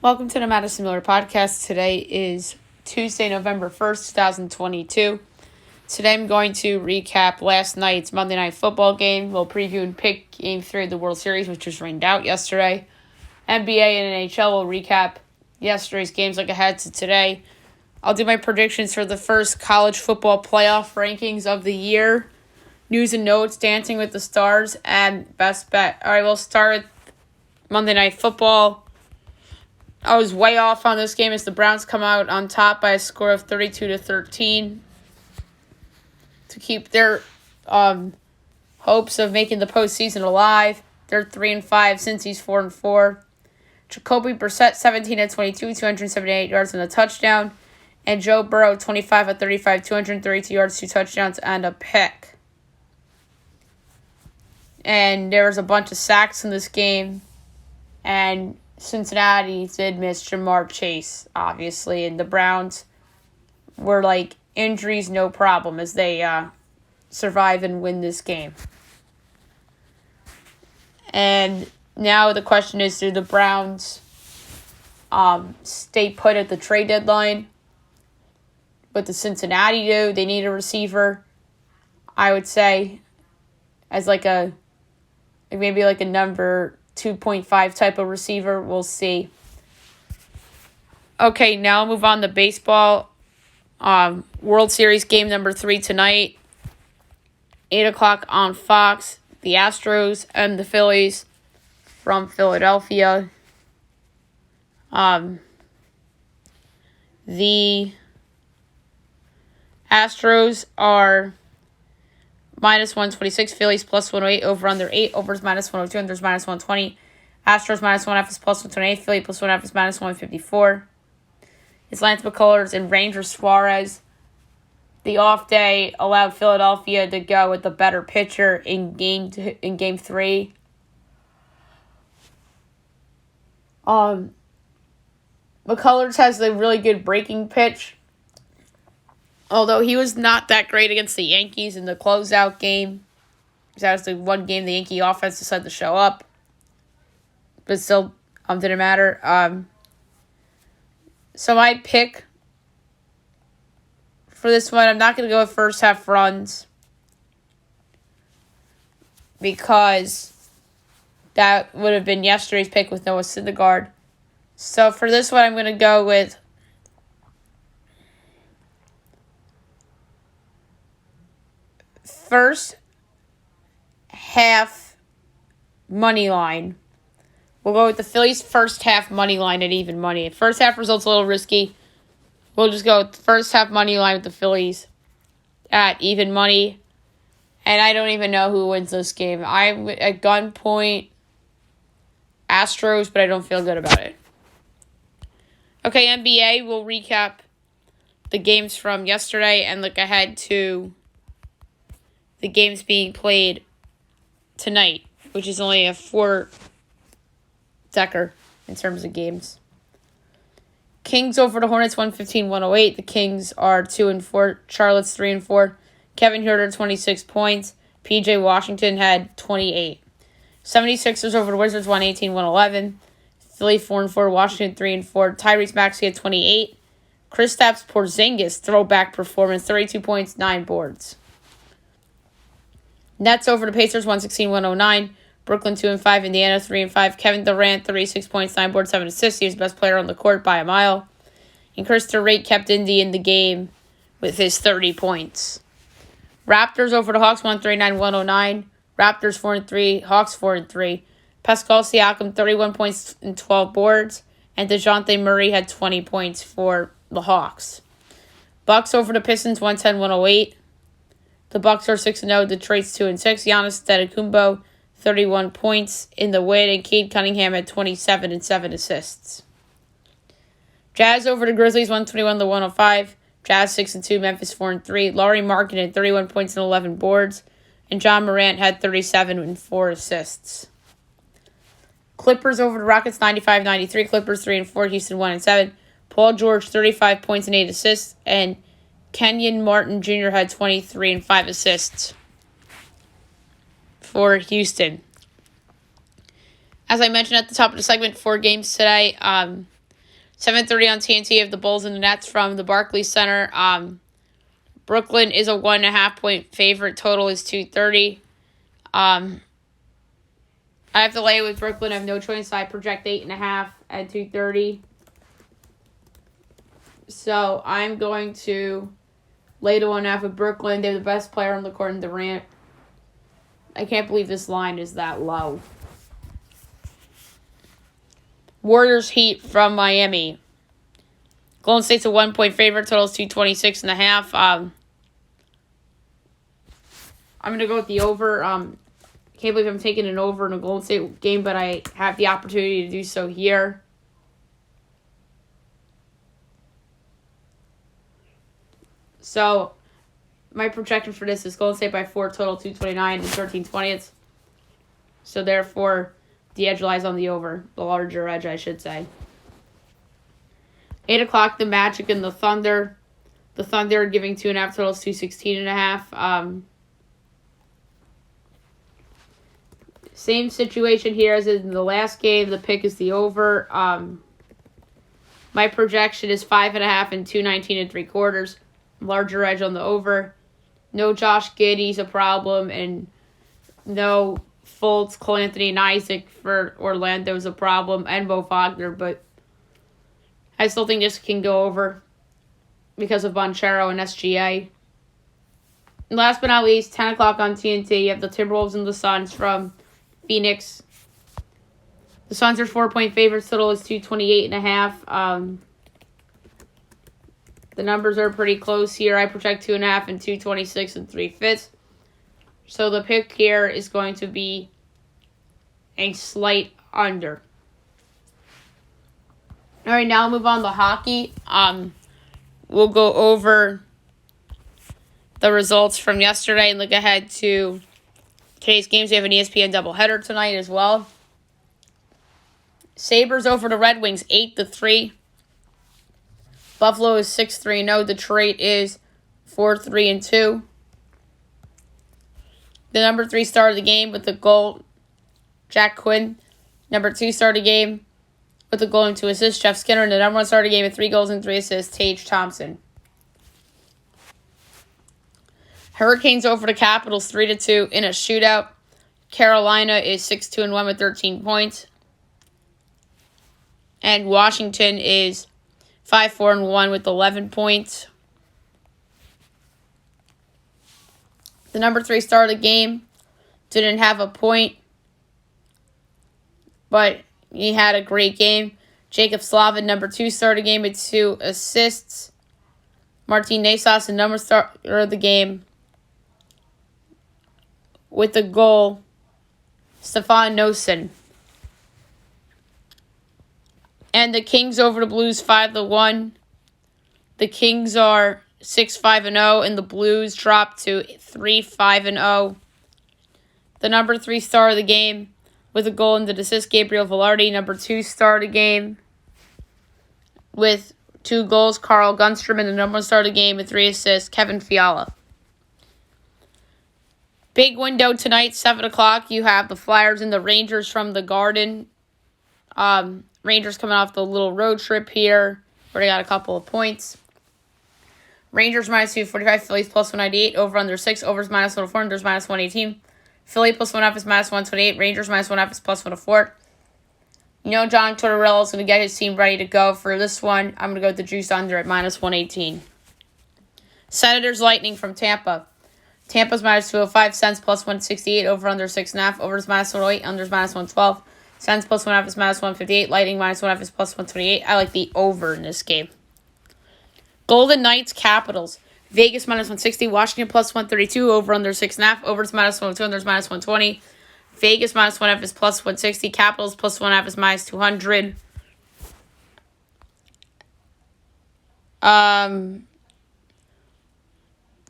Welcome to the Madison Miller Podcast. Today is Tuesday, November 1st, 2022. Today I'm going to recap last night's Monday Night Football game. We'll preview and pick Game 3 of the World Series, which was rained out yesterday. NBA and NHL will recap yesterday's games like ahead to today. I'll do my predictions for the first college football playoff rankings of the year. News and notes, Dancing with the Stars, and best bet. All right, we'll start with Monday Night Football. I was way off on this game as the Browns come out on top by a score of 32-13 to keep their hopes of making the postseason alive. They're 3-5 since he's 4-4. Jacoby Brissett 17-22, 278 yards and a touchdown, and Joe Burrow 25-35, 232 yards, 2 touchdowns, and a pick. And there was a bunch of sacks in this game, and Cincinnati did miss Jamar Chase, obviously, and the Browns were like injuries no problem as they survive and win this game. And now the question is, do the Browns stay put at the trade deadline? What does Cincinnati do? They need a receiver, I would say, as maybe a number 2.5 type of receiver. We'll see. Okay, now I'll move on to baseball. World Series game number 3 tonight. 8 o'clock on Fox. The Astros and the Phillies from Philadelphia. The Astros are minus 126, Phillies plus 108, over under 8, overs minus 102, and there's minus 120. Astros minus 1.5 is plus 128, Philly plus 1.5 is minus 154. It's Lance McCullers and Ranger Suarez. The off day allowed Philadelphia to go with the better pitcher in game 3. McCullers has a really good breaking pitch, although he was not that great against the Yankees in the closeout game. That was the one game the Yankee offense decided to show up. But still, didn't matter. So my pick for this one, I'm not going to go with first half runs, because that would have been yesterday's pick with Noah Syndergaard. So for this one, I'm going to go with first half money line. We'll go with the Phillies first half money line at even money. First half results a little risky. We'll just go with first half money line with the Phillies at even money. And I don't even know who wins this game. I'm at gunpoint Astros, but I don't feel good about it. Okay, NBA, we'll recap the games from yesterday and look ahead to the games being played tonight, which is only a 4-decker in terms of games. Kings over the Hornets 115-108. The Kings are 2-4. Charlotte's 3-4. Kevin Huerter 26 points. PJ Washington had 28. 76ers over the Wizards 118-111. Philly 4-4. Washington 3-4. Tyrese Maxey had 28. Kristaps Porzingis throwback performance, 32 points, 9 boards. Nets over the Pacers 116-109. Brooklyn 2-5. Indiana 3-5. Kevin Durant 36 points, 9 boards, 7 assists. He was the best player on the court by a mile. And Chris Durant kept Indy in the game with his 30 points. Raptors over the Hawks 139-109. Raptors 4-3. Hawks 4-3. Pascal Siakam 31 points and 12 boards. And DeJounte Murray had 20 points for the Hawks. Bucks over the Pistons 110-108. The Bucks are 6-0. Detroit's 2-6. Giannis Antetokounmpo 31 points in the win, and Cade Cunningham had 27 and 7 assists. Jazz over the Grizzlies 121-105. Jazz 6-2. Memphis 4-3. Lauri Markkanen had 31 points and 11 boards, and John Morant had 37 and 4 assists. Clippers over the Rockets 95-93. Clippers 3-4. Houston 1-7. Paul George 35 points and 8 assists, and Kenyon Martin Jr. had 23 and 5 assists for Houston. As I mentioned at the top of the segment, 4 games today. 7:30 on TNT of the Bulls and the Nets from the Barclays Center. Brooklyn is a 1.5-point favorite. Total is 230. I have to lay it with Brooklyn. I have no choice. I project 8.5 at 230. So I'm going to lay the 1.5 with Brooklyn. They're the best player on the court in Durant. I can't believe this line is that low. Warriors Heat from Miami. Golden State's a 1-point favorite. Total is 226.5. I'm going to go with the over. Can't believe I'm taking an over in a Golden State game, but I have the opportunity to do so here. So, my projection for this is Golden State by 4, total 229 and 13/20. So, therefore, the edge lies on the over. The larger edge, I should say. 8 o'clock, the Magic and the Thunder. The Thunder giving 2.5, totals 216.5. Same situation here as in the last game. The pick is the over. My projection is 5.5 and 219.75. Larger edge on the over. No Josh Giddey's a problem, and no Fultz, Cole Anthony, and Isaac for Orlando is a problem, and Mo Wagner, but I still think this can go over because of Banchero and SGA. And last but not least, 10 o'clock on TNT, you have the Timberwolves and the Suns from Phoenix. The Suns are 4-point favorites. Total is 228.5. The numbers are pretty close here. I project 2.5 and 226 3/5. So the pick here is going to be a slight under. All right, now I'll move on to hockey. We'll go over the results from yesterday and look ahead to today's games. We have an ESPN doubleheader tonight as well. Sabres over the Red Wings, 8-3. Buffalo is 6-3-0. Detroit is 4-3-2. The number 3 star of the game with the goal, Jack Quinn. Number 2 star of the game with a goal and 2 assists, Jeff Skinner. And the number 1 star of the game with 3 goals and 3 assists, Tage Thompson. Hurricanes over the Capitals, 3-2 in a shootout. Carolina is 6-2-1 with 13 points. And Washington is 5-4-1 with 11 points. The number 3 star of the game didn't have a point, but he had a great game. Jacob Slavin, number 2 star of the game with 2 assists. Martin Nesas, the number star of the game with the goal, Stefan Noesen. And the Kings over the Blues 5-1. The Kings are 6-5-0, and the Blues dropped to 3-5-0. The number 3 star of the game with a goal and the assist, Gabriel Velarde. Number 2 star of the game with 2 goals, Carl Gunstrom. And the number 1 star of the game with 3 assists, Kevin Fiala. Big window tonight, 7 o'clock. You have the Flyers and the Rangers from the Garden. Rangers coming off the little road trip here, where they got a couple of points. Rangers minus 245, Phillies plus 198, over under 6, overs minus 104, unders minus 118. Philly plus 1.5 is minus 128, Rangers minus 1.5 is plus 104. You know John Tortorella is going to get his team ready to go for this one. I'm going to go with the juice under at minus 118. Senators Lightning from Tampa. Tampa's minus 205, Sens plus 168, over under 6.5, overs minus 108, unders minus 112. Sens plus 1.5 is minus 158, Lightning minus 1.5 is plus 128. I like the over in this game. Golden Knights Capitals. Vegas minus 160, Washington plus 132, over under 6.5, overs minus 102, unders minus 120. Vegas minus 1.5 is plus 160, Capitals plus 1.5 is minus 200.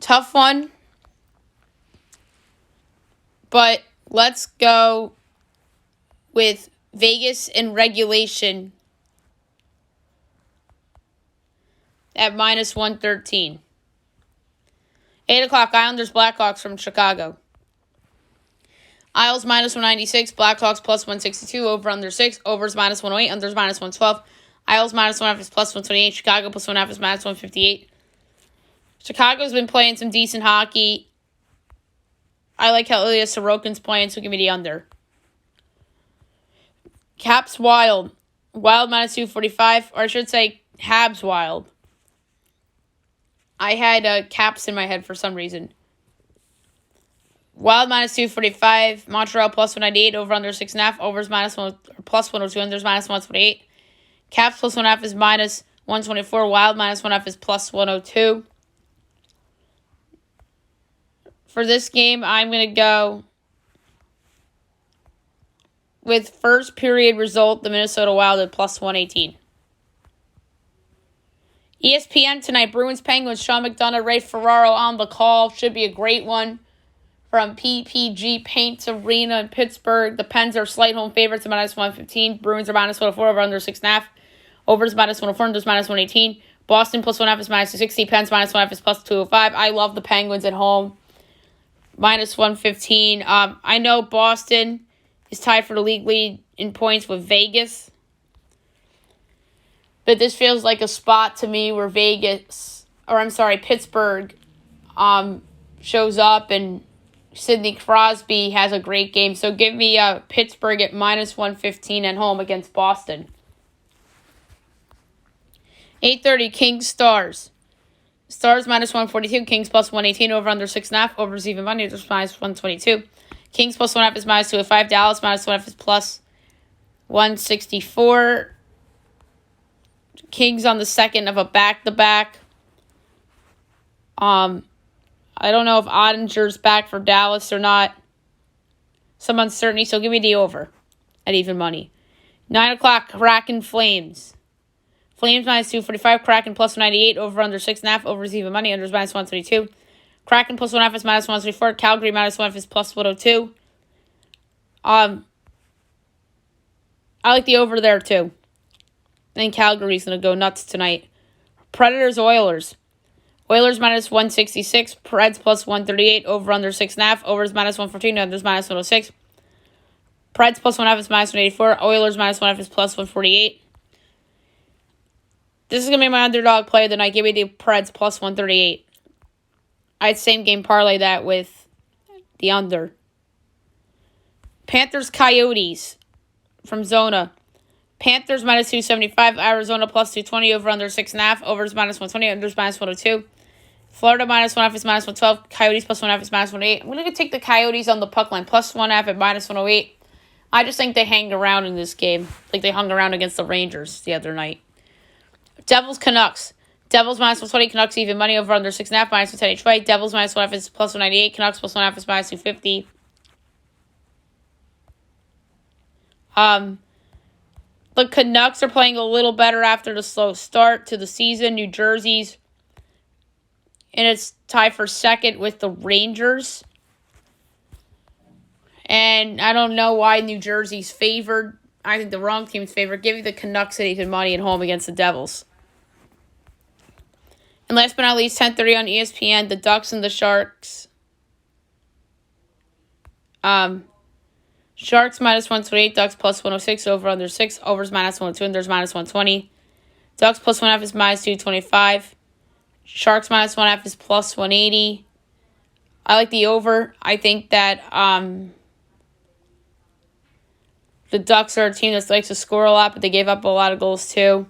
Tough one. But let's go with Vegas in regulation at minus 113. 8 o'clock, Islanders Blackhawks from Chicago. Isles minus 196, Blackhawks plus 162, over under 6, overs minus 108, unders minus 112. Isles -1.5 is +128. Chicago +1.5 is -158. Chicago's been playing some decent hockey. I like how Ilya Sorokin's playing, so give me the under. Caps Wild. Wild -245, or I should say Habs Wild. I had Caps in my head for some reason. Wild -245. Montreal +198. Over under 6.5. Overs +102. Unders -128. Caps +1.5 is -124. Wild -1.5 is +102. For this game, I'm going to go with first period result, the Minnesota Wild at +118. ESPN tonight, Bruins Penguins, Sean McDonough, Ray Ferraro on the call. Should be a great one from PPG Paints Arena in Pittsburgh. The Pens are slight home favorites at -115. Bruins are -104 over under 6.5. Overs -104, unders -118. Boston +1.5 is -260. Pens -1.5 is +205. I love the Penguins at home. -115. I know Boston is tied for the league lead in points with Vegas. But this feels like a spot to me where Pittsburgh shows up and Sidney Crosby has a great game. So give me Pittsburgh at -115 at home against Boston. 8:30 Kings Stars. Stars -142. Kings +118. Over under 6.5. Overs even money. Just -122. Kings +1.5 is -205. Dallas -1.5 is +164. Kings on the second of a back-to-back. I don't know if Ottinger's back for Dallas or not. Some uncertainty, so give me the over at even money. 9 o'clock, Kraken Flames. Flames -245, Kraken +198, over under 6.5, overs even money, unders -132. Kraken +1.5 is -134, Calgary -1 is +102. I like the over there too. I think Calgary's going to go nuts tonight. Predators Oilers. Oilers -166, Preds +138, over under 6.5, overs -114, unders -106. Preds +1.5 is -184, Oilers -1.5 is +148. This is going to be my underdog play of the night. Give me the Preds +138. I'd same game parlay that with the under. Panthers Coyotes from Zona. Panthers -275, Arizona +220, over under 6.5, overs -120, unders -102. Florida -1.5 is -112, Coyotes +1.5 is -108. I'm going to take the Coyotes on the puck line, +1.5 at -108. I just think they hang around in this game, like they hung around against the Rangers the other night. Devils Canucks. Devils -120, Canucks even money, over under 6.5, -110 each way. Devils -1.5 is +198, Canucks +1.5 is -250. The Canucks are playing a little better after the slow start to the season. New Jersey's and it's tied for second with the Rangers. And I don't know why New Jersey's favored. I think the wrong team's favored. Give me the Canucks at even money at home against the Devils. And last but not least, 10:30 on ESPN, the Ducks and the Sharks. Sharks -128, Ducks +106, over under 6, overs -102, unders -120. Ducks +1.5 is -225. Sharks -1.5 is +180. I like the over. I think that the Ducks are a team that likes to score a lot, but they gave up a lot of goals too.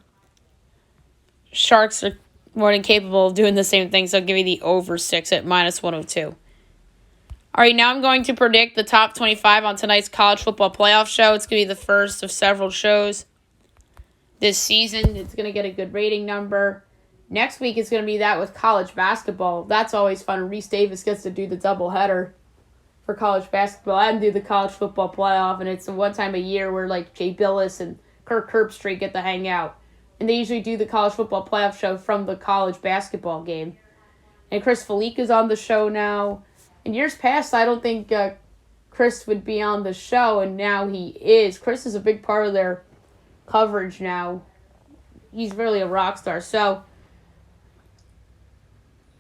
Sharks are more than capable of doing the same thing, so I'll give you the over 6 at -102. All right, now I'm going to predict the top 25 on tonight's college football playoff show. It's going to be the first of several shows this season. It's going to get a good rating number. Next week, it's going to be that with college basketball. That's always fun. Reese Davis gets to do the doubleheader for college basketball and do the college football playoff. And it's the one time a year where like Jay Billis and Kirk Herbstreit get to hang out. And they usually do the college football playoff show from the college basketball game. And Chris Felique is on the show now. In years past, I don't think Chris would be on the show, and now he is. Chris is a big part of their coverage now. He's really a rock star. So,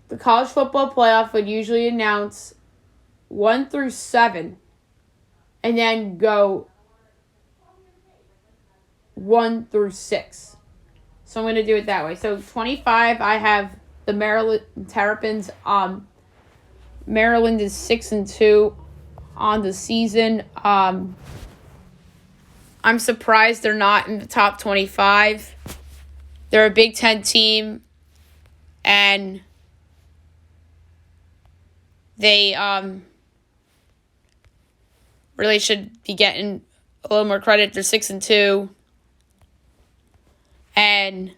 the college football playoff would usually announce 1 through 7, and then go 1 through 6. So I'm going to do it that way. So 25, I have the Maryland Terrapins. Maryland is 6-2 on the season. I'm surprised they're not in the top 25. They're a Big Ten team, and they really should be getting a little more credit. They're 6-2, and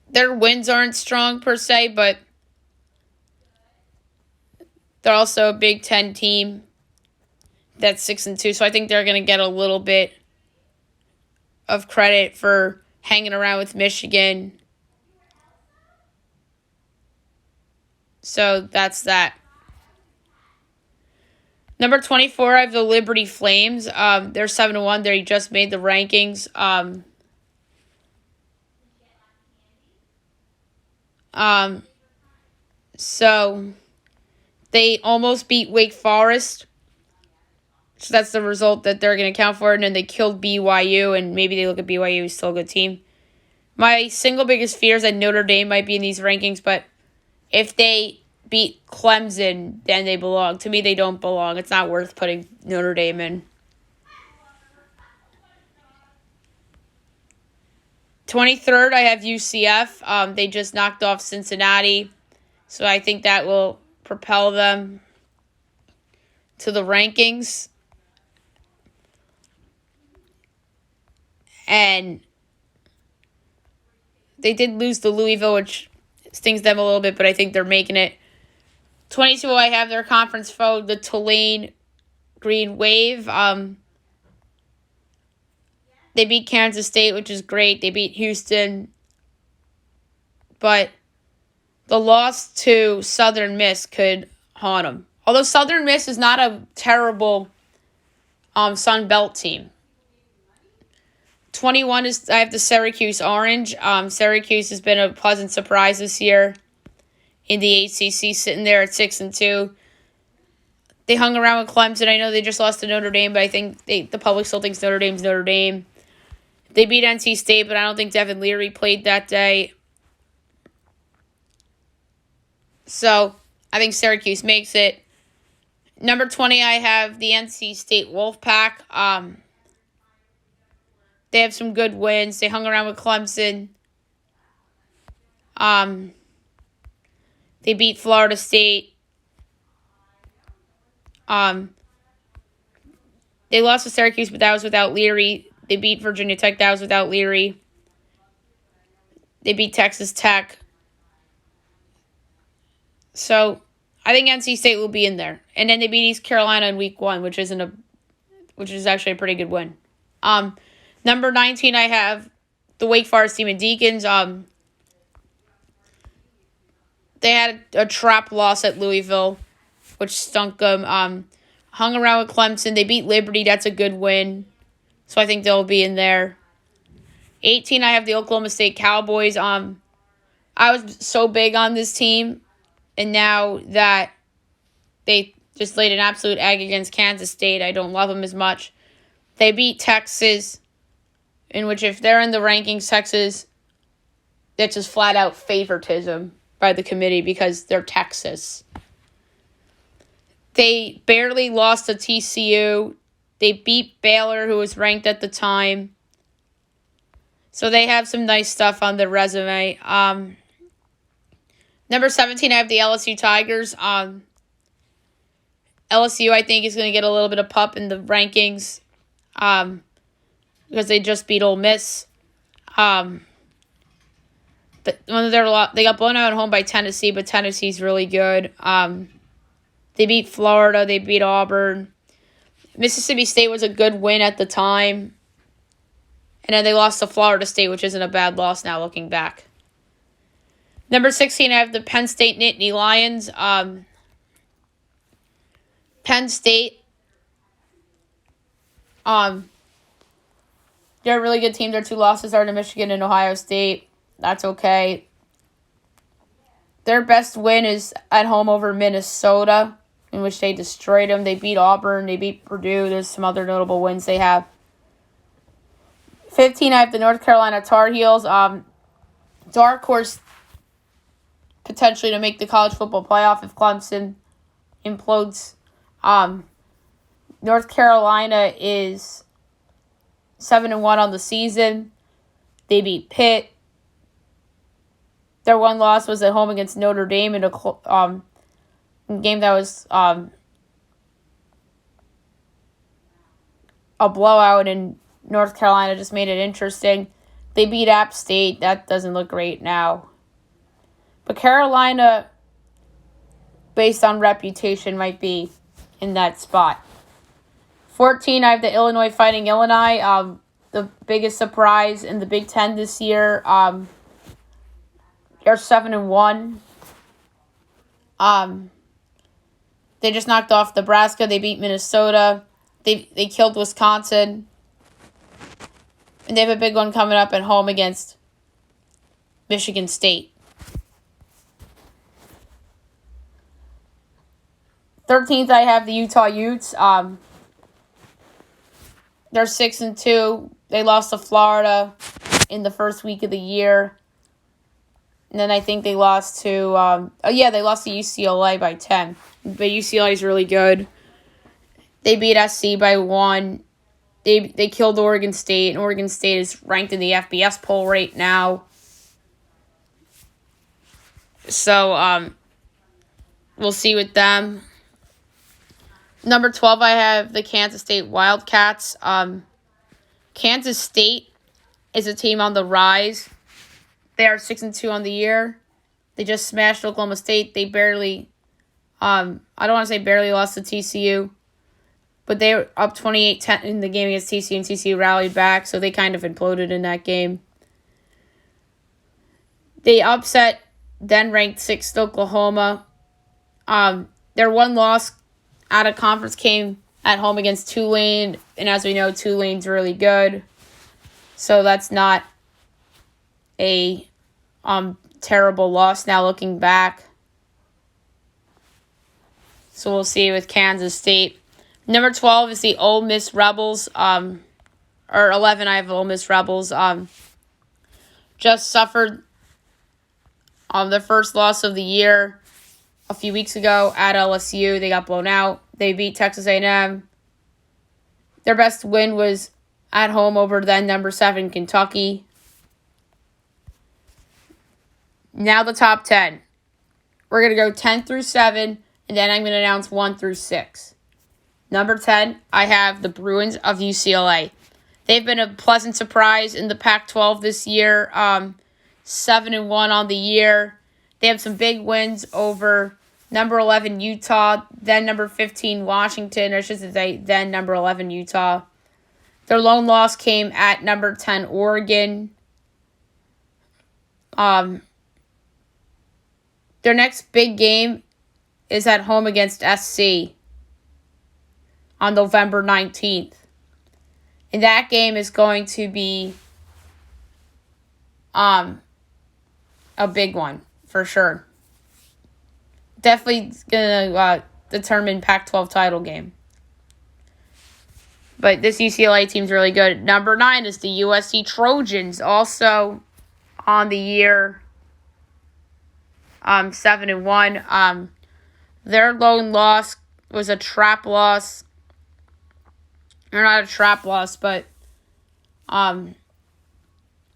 their wins aren't strong per se, but they're also a Big Ten team that's 6-2, so I think they're going to get a little bit of credit for hanging around with Michigan. So that's that. Number 24, I have the Liberty Flames. They're 7-1. They just made the rankings. So they almost beat Wake Forest. So that's the result that they're going to count for. And then they killed BYU, and maybe they look at BYU as still a good team. My single biggest fear is that Notre Dame might be in these rankings, but if they beat Clemson, then they belong. To me, they don't belong. It's not worth putting Notre Dame in. 23rd, I have UCF. They just knocked off Cincinnati, so I think that will propel them to the rankings. And they did lose to Louisville, which stings them a little bit, but I think they're making it. 22, I have their conference foe, the Tulane Green Wave. They beat Kansas State, which is great. They beat Houston. But the loss to Southern Miss could haunt them. Although Southern Miss is not a terrible Sun Belt team. 21 is I have the Syracuse Orange. Syracuse has been a pleasant surprise this year in the ACC, sitting there at 6-2. They hung around with Clemson. I know they just lost to Notre Dame, but I think the public still thinks Notre Dame's Notre Dame. They beat NC State, but I don't think Devin Leary played that day. So I think Syracuse makes it. Number 20, I have the NC State Wolfpack. They have some good wins. They hung around with Clemson. They beat Florida State. They lost to Syracuse, but that was without Leary. They beat Virginia Tech. That was without Leary. They beat Texas Tech. So I think NC State will be in there. And then they beat East Carolina in week 1, which is actually a pretty good win. Number 19, I have the Wake Forest Demon Deacons. They had a trap loss at Louisville, which stunk them. Hung around with Clemson. They beat Liberty. That's a good win. So I think they'll be in there. 18, I have the Oklahoma State Cowboys. I was so big on this team. And now that they just laid an absolute egg against Kansas State, I don't love them as much. They beat Texas, in which if they're in the rankings, Texas, that's just flat out favoritism by the committee because they're Texas. They barely lost to TCU. They beat Baylor, who was ranked at the time. So they have some nice stuff on their resume. Number 17, I have the LSU Tigers. LSU, I think, is going to get a little bit of pop in the rankings because they just beat Ole Miss. They got blown out at home by Tennessee, but Tennessee's really good. They beat Florida. They beat Auburn. Mississippi State was a good win at the time. And then they lost to Florida State, which isn't a bad loss now looking back. Number 16, I have the Penn State Nittany Lions. Penn State, they're a really good team. Their 2 losses are to Michigan and Ohio State. That's okay. Their best win is at home over Minnesota, in which they destroyed them. They beat Auburn. They beat Purdue. There's some other notable wins they have. 15, I have the North Carolina Tar Heels. Dark horse potentially to make the college football playoff if Clemson implodes. North Carolina is 7-1 on the season. They beat Pitt. Their one loss was at home against Notre Dame in a game that was a blowout, and North Carolina just made it interesting. They beat App State. That doesn't look great now. But Carolina, based on reputation, might be in that spot. 14, I have the Illinois Fighting Illini. The biggest surprise in the Big Ten this year. They're 7-1. They just knocked off Nebraska. They beat Minnesota. They killed Wisconsin. And they have a big one coming up at home against Michigan State. 13th, I have the Utah Utes. They're 6-2. They lost to Florida in the first week of the year. And then I think they lost to, they lost to UCLA by 10. But UCLA is really good. They beat SC by 1. They killed Oregon State, and Oregon State is ranked in the FBS poll right now. So, we'll see with them. Number 12, I have the Kansas State Wildcats. Kansas State is a team on the rise. They are 6-2 on the year. They just smashed Oklahoma State. They barely, I don't want to say barely lost to TCU, but they were up 28-10 in the game against TCU, and TCU rallied back, so they kind of imploded in that game. They upset then-ranked 6th Oklahoma. Their one loss out of conference came at home against Tulane, and as we know, Tulane's really good. So that's not a terrible loss now looking back. So we'll see with Kansas State. Number 12 is the Ole Miss Rebels. Or 11, I have Ole Miss Rebels. Just suffered their first loss of the year a few weeks ago at LSU. They got blown out. They beat Texas A&M. Their best win was at home over then number 7 Kentucky. Now the top 10. We're going to go 10 through 7, and then I'm going to announce 1 through 6. Number 10, I have the Bruins of UCLA. They've been a pleasant surprise in the Pac-12 this year. 7-1 on the year. They have some big wins over number 11 Utah, then number 15 Washington, or I should say then number 11 Utah. Their lone loss came at number 10 Oregon. Their next big game is at home against SC on November 19th. And that game is going to be a big one for sure. Definitely going to determine Pac-12 title game. But this UCLA team's really good. Number 9 is the USC Trojans, also on the year 7-1. Their lone loss was a trap loss. Or not a trap loss, but a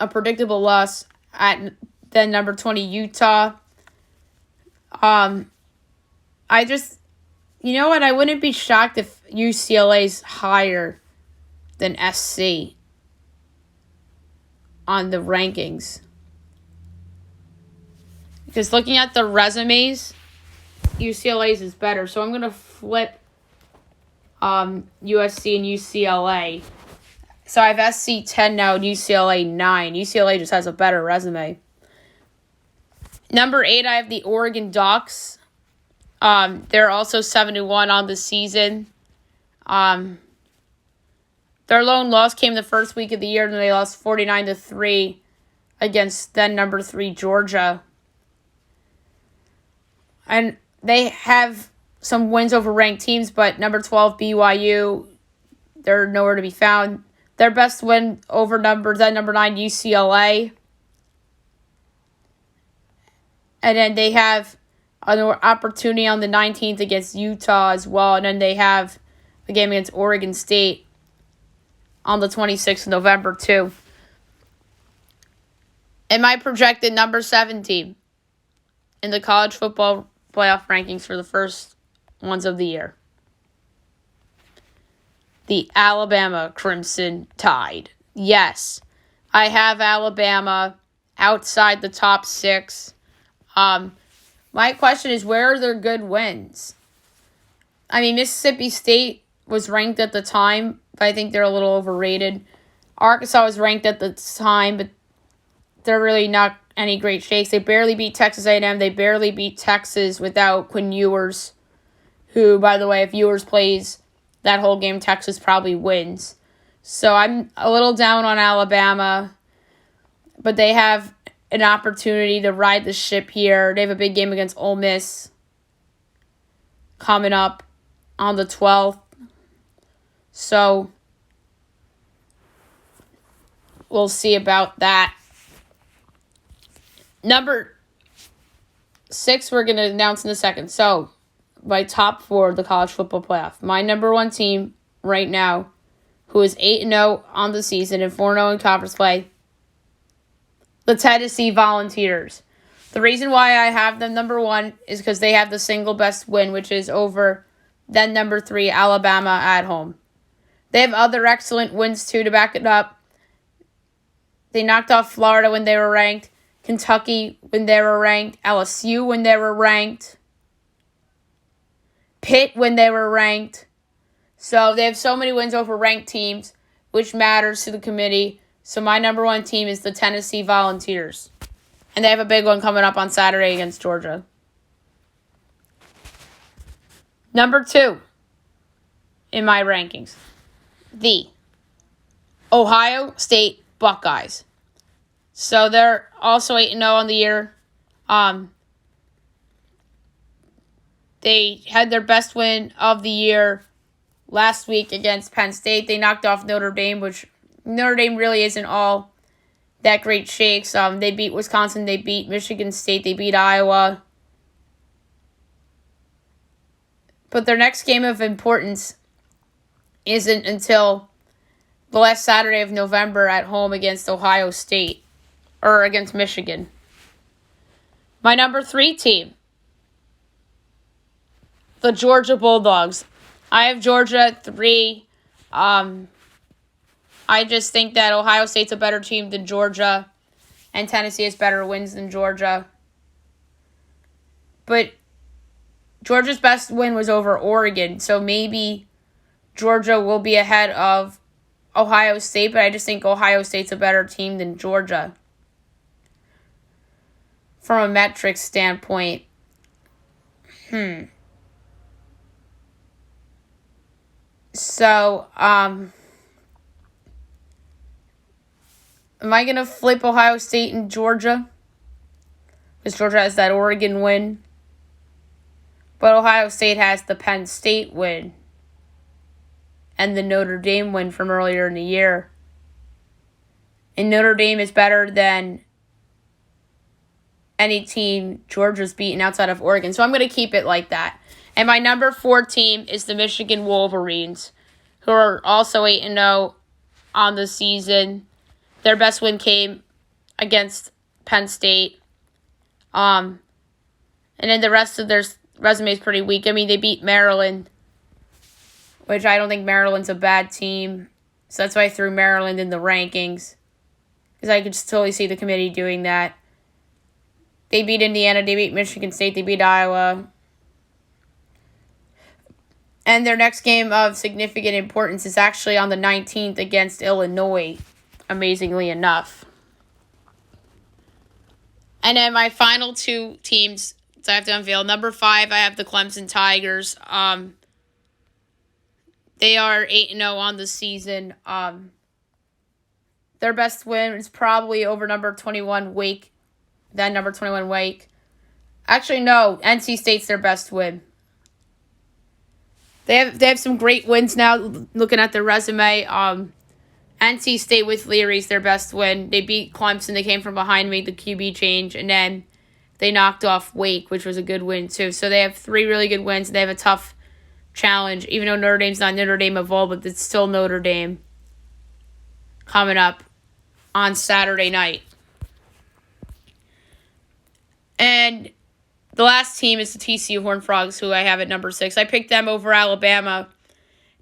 predictable loss at then number 20 Utah. You know what? I wouldn't be shocked if UCLA's higher than SC on the rankings. Because looking at the resumes, UCLA's is better. So I'm going to flip USC and UCLA. So I have SC 10 now and UCLA 9. UCLA just has a better resume. Number 8, I have the Oregon Ducks. They're also 7-1 on the season. Their lone loss came the first week of the year, and they lost 49-3 against then number 3 Georgia. And they have some wins over ranked teams, but number 12 BYU, they're nowhere to be found. Their best win over number 9 UCLA. And then they have an opportunity on the 19th against Utah as well. And then they have a game against Oregon State on the 26th of November too. And my projected number 7 team in the college football playoff rankings for the first ones of the year. The Alabama Crimson Tide. Yes, I have Alabama outside the top 6. My question is, where are their good wins? I mean, Mississippi State was ranked at the time, but I think they're a little overrated. Arkansas was ranked at the time, but they're really not any great shakes. They barely beat Texas A&M. They barely beat Texas without Quinn Ewers, who, by the way, if Ewers plays that whole game, Texas probably wins. So I'm a little down on Alabama, but they have an opportunity to ride the ship here. They have a big game against Ole Miss coming up on the 12th. So we'll see about that. Number 6, we're going to announce in a second. So, my top 4 of the college football playoff. My number 1 team right now, who is 8-0 on the season and 4-0 in conference play, the Tennessee Volunteers. The reason why I have them number 1 is because they have the single best win, which is over then number 3, Alabama at home. They have other excellent wins, too, to back it up. They knocked off Florida when they were ranked, Kentucky when they were ranked, LSU when they were ranked, Pitt when they were ranked. So they have so many wins over ranked teams, which matters to the committee. So my number 1 team is the Tennessee Volunteers. And they have a big one coming up on Saturday against Georgia. Number 2 in my rankings, the Ohio State Buckeyes. So they're also 8-0 on the year. They had their best win of the year last week against Penn State. They knocked off Notre Dame, which Notre Dame really isn't all that great shakes. They beat Wisconsin. They beat Michigan State. They beat Iowa. But their next game of importance isn't until the last Saturday of November at home against Ohio State. Or against Michigan. My number 3 team, the Georgia Bulldogs. I have Georgia at 3. I just think that Ohio State's a better team than Georgia, and Tennessee has better wins than Georgia. But Georgia's best win was over Oregon, so maybe Georgia will be ahead of Ohio State, but I just think Ohio State's a better team than Georgia from a metric standpoint. So, am I going to flip Ohio State and Georgia? Because Georgia has that Oregon win. But Ohio State has the Penn State win. And the Notre Dame win from earlier in the year. And Notre Dame is better than any team Georgia's beaten outside of Oregon. So I'm going to keep it like that. And my number 4 team is the Michigan Wolverines, who are also 8-0 on the season. Their best win came against Penn State. And then the rest of their resume is pretty weak. I mean, they beat Maryland, which I don't think Maryland's a bad team. So that's why I threw Maryland in the rankings, because I could totally see the committee doing that. They beat Indiana, they beat Michigan State, they beat Iowa. And their next game of significant importance is actually on the 19th against Illinois, amazingly enough. And then my final 2 teams that I have to unveil. Number 5, I have the Clemson Tigers. They are 8-0 on the season. Their best win is probably over number 21 Wake. Then number 21 Wake. Actually, no. NC State's their best win. They have some great wins now. Looking at their resume, NC State with Leary's their best win. They beat Clemson. They came from behind, made the QB change, and then they knocked off Wake, which was a good win too. So they have 3 really good wins. They have a tough challenge, even though Notre Dame's not Notre Dame of old, but it's still Notre Dame coming up on Saturday night. And the last team is the TCU Horned Frogs, who I have at number 6. I picked them over Alabama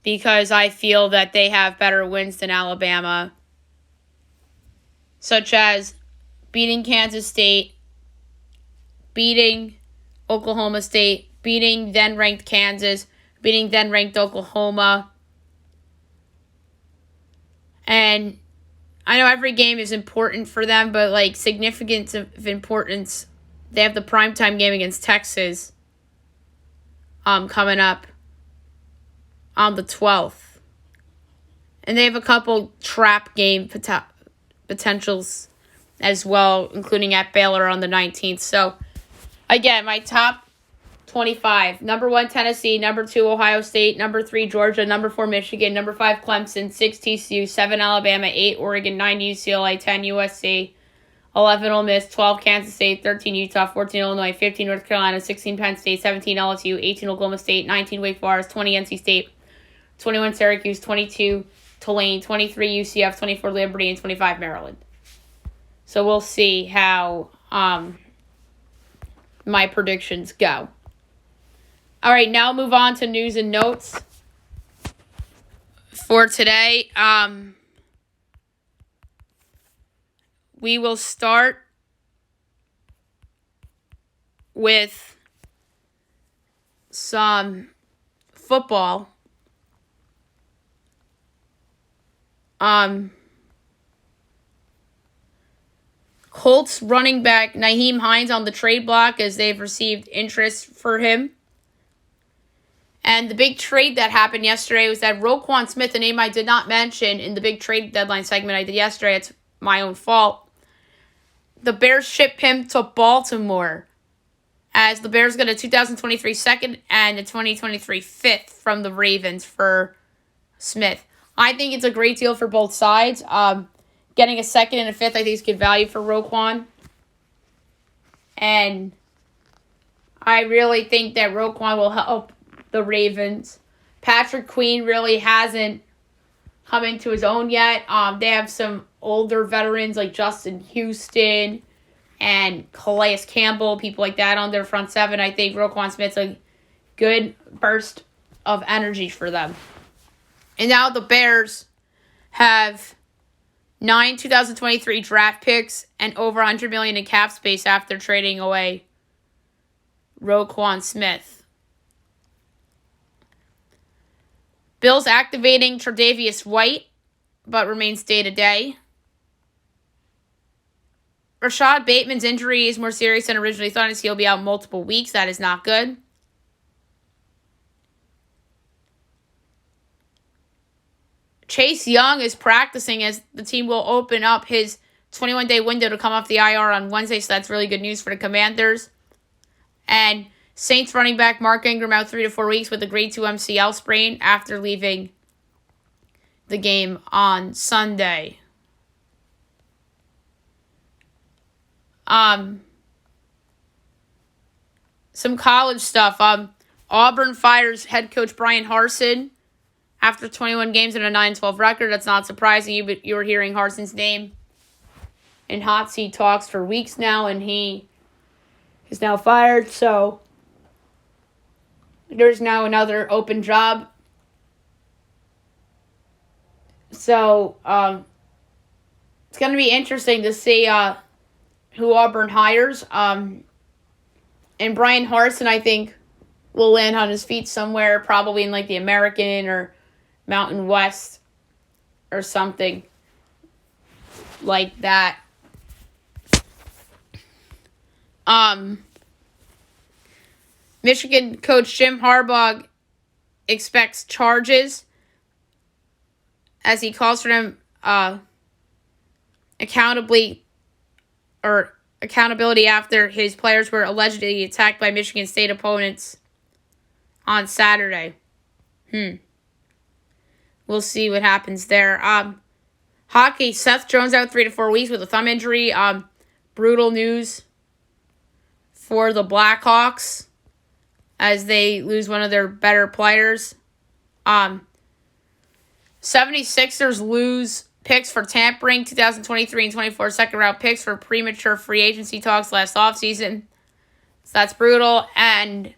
because I feel that they have better wins than Alabama, such as beating Kansas State, beating Oklahoma State, beating then-ranked Kansas, beating then-ranked Oklahoma. And I know every game is important for them, but like significance of importance, they have the primetime game against Texas coming up on the 12th. And they have a couple trap game potentials as well, including at Baylor on the 19th. So, again, my top 25. Number 1, Tennessee. Number 2, Ohio State. Number 3, Georgia. Number 4, Michigan. Number 5, Clemson. 6, TCU. 7, Alabama. 8, Oregon. 9, UCLA. 10, USC. 11, Ole Miss. 12, Kansas State. 13, Utah. 14, Illinois. 15, North Carolina. 16, Penn State. 17, LSU. 18, Oklahoma State. 19, Wake Forest. 20, NC State. 21, Syracuse. 22, Tulane. 23, UCF. 24, Liberty. And 25, Maryland. So we'll see how my predictions go. All right, now move on to news and notes for today. We will start with some football. Colts running back Nyheim Hines on the trade block as they've received interest for him. And the big trade that happened yesterday was that Roquan Smith, a name I did not mention in the big trade deadline segment I did yesterday, it's my own fault. The Bears shipped him to Baltimore as the Bears got a 2023 second and a 2023 fifth from the Ravens for Smith. I think it's a great deal for both sides. Getting a second and a fifth, I think, is good value for Roquan. And I really think that Roquan will help the Ravens. Patrick Queen really hasn't come into his own yet. They have some older veterans like Justin Houston and Calais Campbell, people like that on their front seven. I think Roquan Smith's a good burst of energy for them. And now the Bears have 9 2023 draft picks and over $100 million in cap space after trading away Roquan Smith. Bills activating Tre'Davious White, but remains day-to-day. Rashad Bateman's injury is more serious than originally thought, as he'll be out multiple weeks. That is not good. Chase Young is practicing as the team will open up his 21-day window to come off the IR on Wednesday, so that's really good news for the Commanders. And Saints running back Mark Ingram out 3 to 4 weeks with a grade 2 MCL sprain after leaving the game on Sunday. Some college stuff. Auburn fires head coach Brian Harsin after 21 games and a 9-12 record. That's not surprising you, but you were hearing Harsin's name in hot seat talks for weeks now, and he is now fired. So there's now another open job. So it's going to be interesting to see who Auburn hires. And Brian Harsin, I think, will land on his feet somewhere, probably in like the American or Mountain West or something like that. Michigan coach Jim Harbaugh expects charges as he calls for them accountability after his players were allegedly attacked by Michigan State opponents on Saturday. We'll see what happens there. Hockey, Seth Jones out 3 to 4 weeks with a thumb injury. Brutal news for the Blackhawks as they lose one of their better players. 76ers lose picks for tampering, 2023 and 24 second-round picks for premature free agency talks last offseason. So that's brutal. And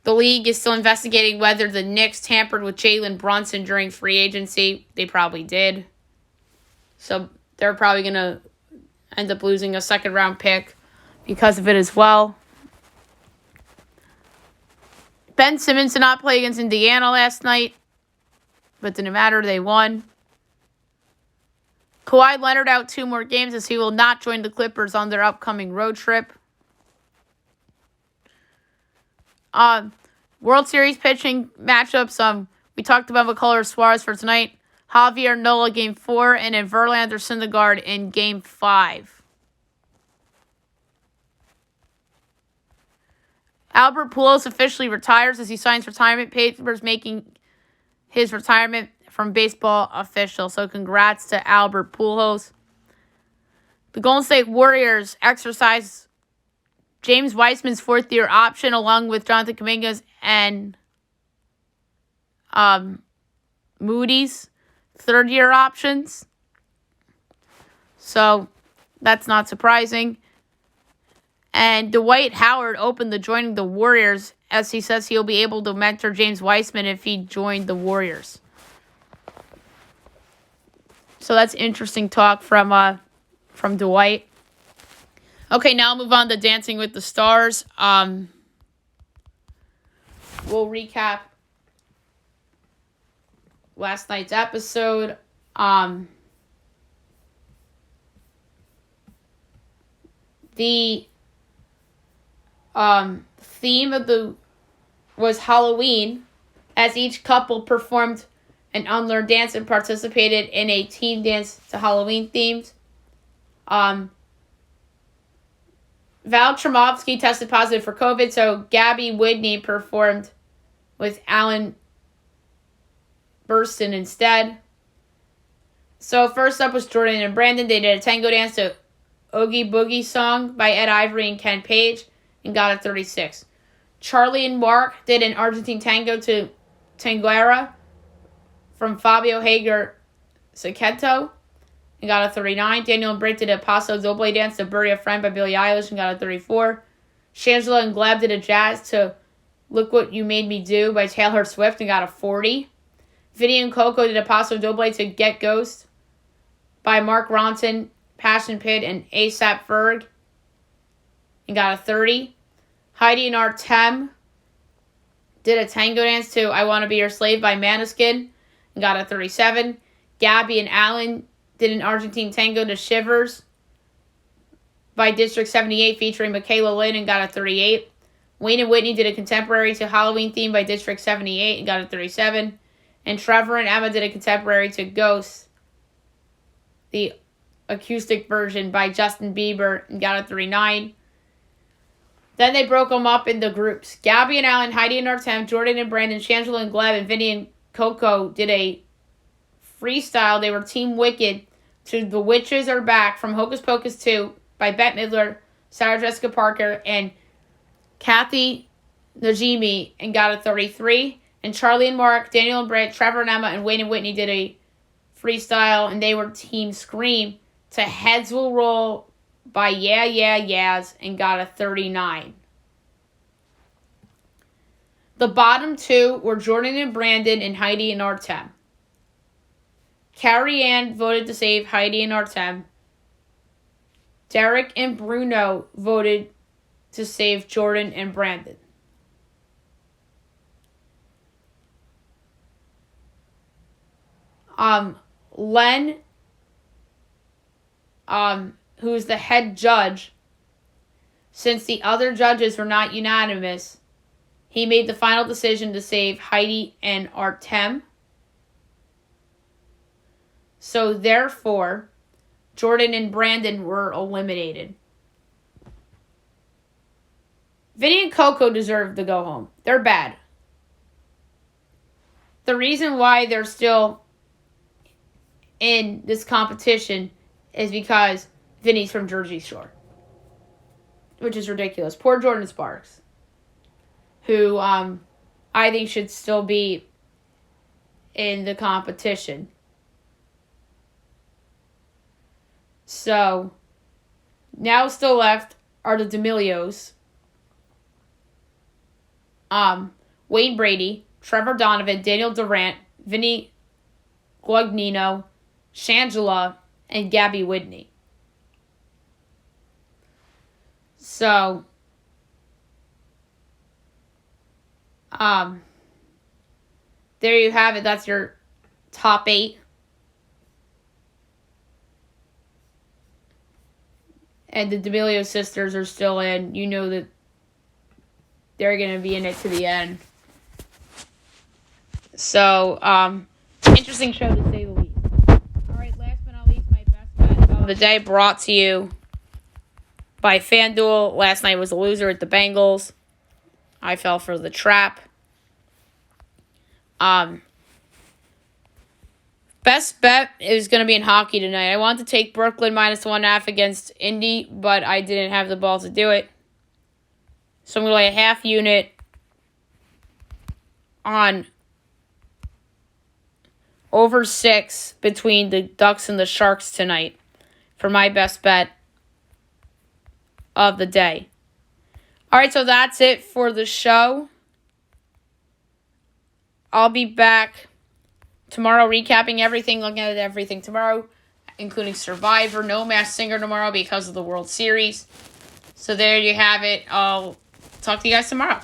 the league is still investigating whether the Knicks tampered with Jalen Brunson during free agency. They probably did. So they're probably going to end up losing a second-round pick because of it as well. Ben Simmons did not play against Indiana last night, but didn't matter. They won. Kawhi Leonard out 2 more games as he will not join the Clippers on their upcoming road trip. World Series pitching matchups. We talked about McCullers Suarez for tonight. Javier Nola Game 4 and then Verlander Syndergaard in Game 5. Albert Pujols officially retires as he signs retirement papers, making his retirement from baseball official. So congrats to Albert Pujols. The Golden State Warriors exercise James Weissman's 4th-year option along with Jonathan Kuminga's and Moody's 3rd-year options. So that's not surprising. And Dwight Howard opened to joining the Warriors as he says he'll be able to mentor James Weissman if he joined the Warriors. So that's interesting talk from Dwight. Okay, now I'll move on to Dancing with the Stars. We'll recap last night's episode. The theme of was Halloween, as each couple performed an unlearned dance and participated in a team dance to Halloween themes. Val Tremovsky tested positive for COVID, so Gabby Whitney performed with Alan Burston instead. So first up was Jordan and Brandon. They did a tango dance to Oogie Boogie song by Ed Ivory and Ken Page and got a 36. Charlie and Mark did an Argentine tango to Tanguera from Fabio Hager Saqueto and got a 39. Daniel and Britt did a Paso Doble dance to Bury a Friend by Billie Eilish and got a 34. Shangela and Gleb did a jazz to Look What You Made Me Do by Taylor Swift and got a 40. Vinny and Coco did a Paso Doble to Get Ghost by Mark Ronson, Passion Pit, and ASAP Ferg and got a 30. Heidi and Artem did a tango dance to I Want to Be Your Slave by Maneskin and got a 37. Gabby and Alan did an Argentine tango to Shivers by District 78 featuring Michaela Lynn and got a 38. Wayne and Whitney did a contemporary to Halloween theme by District 78 and got a 37. And Trevor and Emma did a contemporary to Ghost, the acoustic version by Justin Bieber, and got a 39. Then they broke them up into groups. Gabby and Alan, Heidi and Artem, Jordan and Brandon, Shangela and Gleb, and Vinny and Coco did a freestyle. They were Team Wicked to The Witches Are Back from Hocus Pocus 2 by Bette Midler, Sarah Jessica Parker, and Kathy Najimy, and got a 33. And Charlie and Mark, Daniel and Britt, Trevor and Emma, and Wayne and Whitney did a freestyle, and they were Team Scream to Heads Will Roll by Yeah Yeah Yeahs and got a 39. The bottom two were Jordan and Brandon and Heidi and Artem. Carrie Ann voted to save Heidi and Artem. Derek and Bruno voted to save Jordan and Brandon. Len, who's the head judge, since the other judges were not unanimous, he made the final decision to save Heidi and Artem. So therefore, Jordan and Brandon were eliminated. Vinny and Coco deserve to go home. They're bad. The reason why they're still in this competition is because Vinny's from Jersey Shore, which is ridiculous. Poor Jordan Sparks, who I think should still be in the competition. So, now still left are the D'Amelios, Wayne Brady, Trevor Donovan, Daniel Durant, Vinny Guadagnino, Shangela, and Gabby Whitney. So, there you have it. That's your top 8. And the D'Amelio sisters are still in. You know that they're going to be in it to the end. So, interesting show to say the least. All right, last but not least, my best bet of the day brought to you by FanDuel. Last night was a loser at the Bengals. I fell for the trap. Best bet is going to be in hockey tonight. I wanted to take Brooklyn -1.5 against Indy, but I didn't have the balls to do it. So I'm going to lay a half unit on over 6 between the Ducks and the Sharks tonight for my best bet of the day. All right, so that's it for the show. I'll be back tomorrow recapping everything, looking at everything tomorrow, including Survivor. No Masked Singer tomorrow because of the World Series. So there you have it. I'll talk to you guys tomorrow.